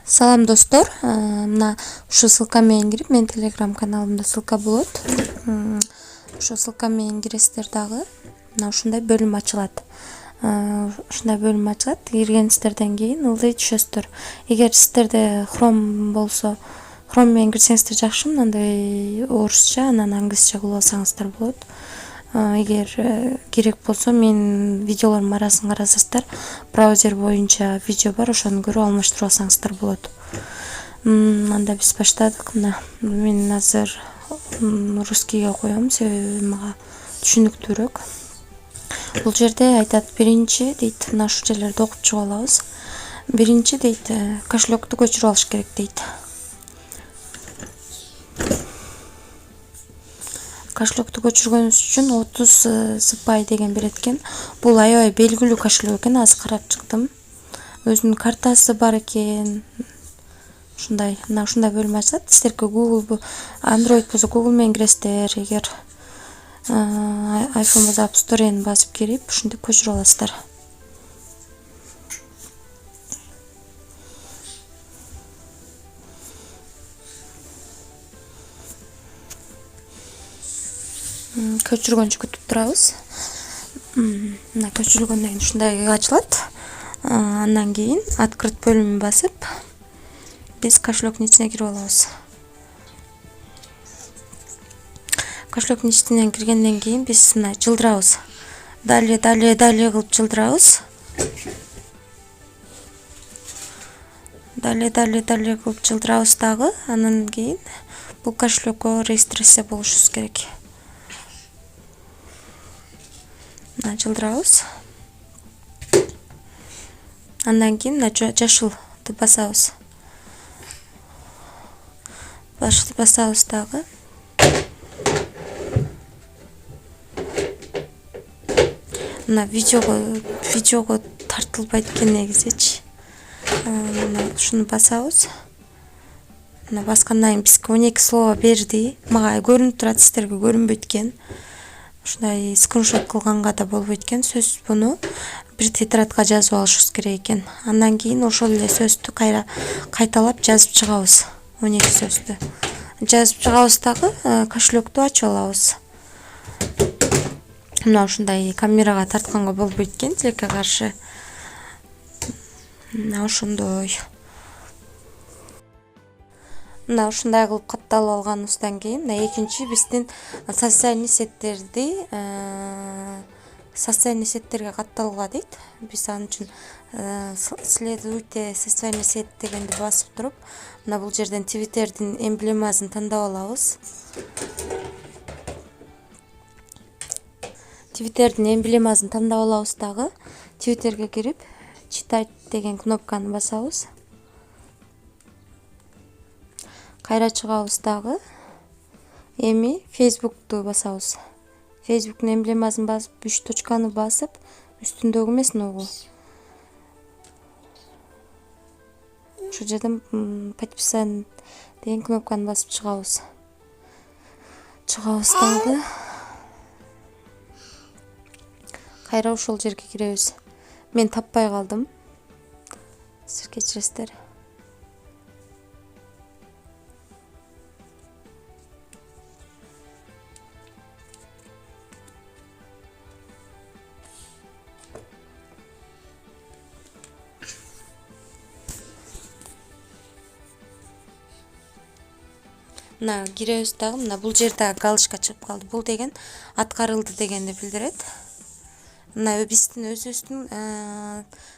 Салам достор, мына ушул ссылка менен кирип, менин телеграм каналымда ссылка болот. Ошол ссылка менен киресиздер дагы. Мына ушундай бөлүм ачылат. Ушундай бөлүм ачылат. Киргенсиздерден кийин ылдый түшөсүздөр. Эгер сиздерде Chrome болсо, Chrome менен кирсеңиздер жакшы, мындай орусча, анан англисче кылып алсаңыздар болот. Эгер керек болсо менин видеолордун арасын карасаңыздар, браузер боюнча видео бар, ошону көрүп алмаштырып алсаңыздар болот. Анда биз баштадык. Мына мен азыр русскийге коем, себеби мага түшүнүктүүрөөк. Бул жерде айтат, биринчи дейт, мына ушул жерлерди окуп чыгып алабыз. Биринчи дейт, кошелекту көчүрүп алыш керек дейт. Кошелекту көчүргөнүбүз үчүн 30 сыпай деген берет экен. Бул аябай белгилүү кошелек экен, азыр карап чыктым. Өзүнүн картасы бар экен. Ушундай, мына ушундай бөлүм ачылат. Сиздерге Google, Android болсо Google менен киресиздер, эгер iPhone болсо App Store'ен басып кирип, ушинтип көчүрүп аласыздар. Көчүргөнчө күтүп турабыз. Мына көчүрүлгөндөн кийин ушундай ачылат. Андан кийин открыть бөлүмүн басып, биз кошелектин ичине кирип алабыз. Кошелектин ичине киргенден кийин биз мына жылдырабыз. Далее кылып жылдырабыз. Далее кылып жылдырабыз дагы. Андан кийин бул кошелекке регистрация болушубуз керек. Мына жылдырабыз. Андан кийин мына жашылды басабыз. Басабыз дагы. Мына видеого тартылбайт экен негизичи. Мына ушуну басабыз. Мына баскандан кийин бизге 12 слово берди. Мага көрүнүп турат, сиздерге көрүнбөйт экен. Ушундай скриншот кылганга да болбойт экен. Сөзсүз буну бир тетрадка жазып алышыбыз керек экен. Андан кийин ошол эле сөздү кайталап жазып чыгабыз. 12 сөздү. Жазып чыгабыз дагы, кошелекту ачып алабыз. Мына ушундай камерага тартканга болбойт экен, тилекке каршы. Мына ошондой. Мына ушундай кылып катталып алганыбыздан кийин, мына экинчи биздин социальный сеттерге катталууга дейт. Биз анын үчүн следуйте социальный сет дегенди басып туруп, мына бул жерден Twitter'дин эмблемасын тандап алабыз. Twitter'дин эмблемасын тандап алабыз дагы. Twitter'ге кирип, читать деген кнопканы басабыз. Кайра чыгабыз дагы. Эми Facebook'ту басабыз. Facebook'тун эмблемасын басып, 3 точканы басып, үстүндөгү эмес, ногу. Ошол жерден подписание деген кнопканы басып чыгабыз. Чыгабыз дагы. Кайра ошол жерге киребиз. Мен таппай калдым. Сиз кечиресиздер. Мына киребиз дагы, мына бул жерде галочка чыгып калды. Бул деген аткарылды дегенди билдирет. Мына биздин өзүбүздүн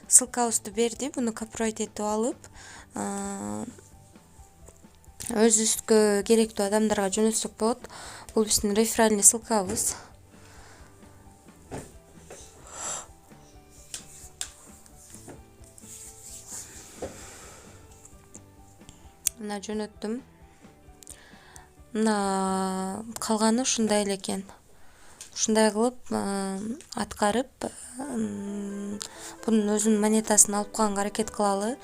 ссылкабызды берди. Буну копировать этип алып, өзүбүзгө керектүү адамдарга жөнөтсөк болот. Бул биздин реферальный ссылкабыз. Мына жөнөттүм. Мына калганы ушундай эле экен. Ушундай кылып аткарып, бунун өзүнүн монетасын алып калганга аракет кылалы.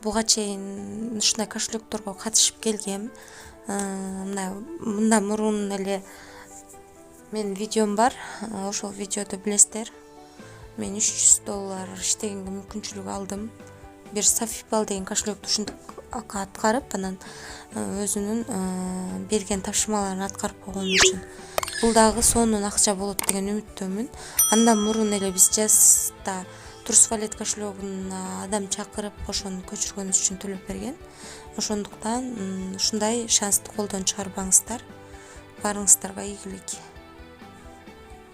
Буга чейин ушундай кошелекторго катышып келгем. Мындан мурун эле менин видеом бар. Ошол видеодо билесиздер. Мен $300 иштегенге мүмкүнчүлүк алдым. бир Safipal деген кошелекту ушинтип аткарып, анан өзүнүн берген тапшырмаларын аткарып койгон үчүн бул дагы сонун акча болот деген үмүттөмүн. Андан мурун эле биз жазда Трусвалет кошелегуна адам чакырып ошону көчүргөнүбүз үчүн төлөп берген. Ошондуктан ушундай шансты колдон чыгарбаңыздар. Барыңыздарга ийгилик.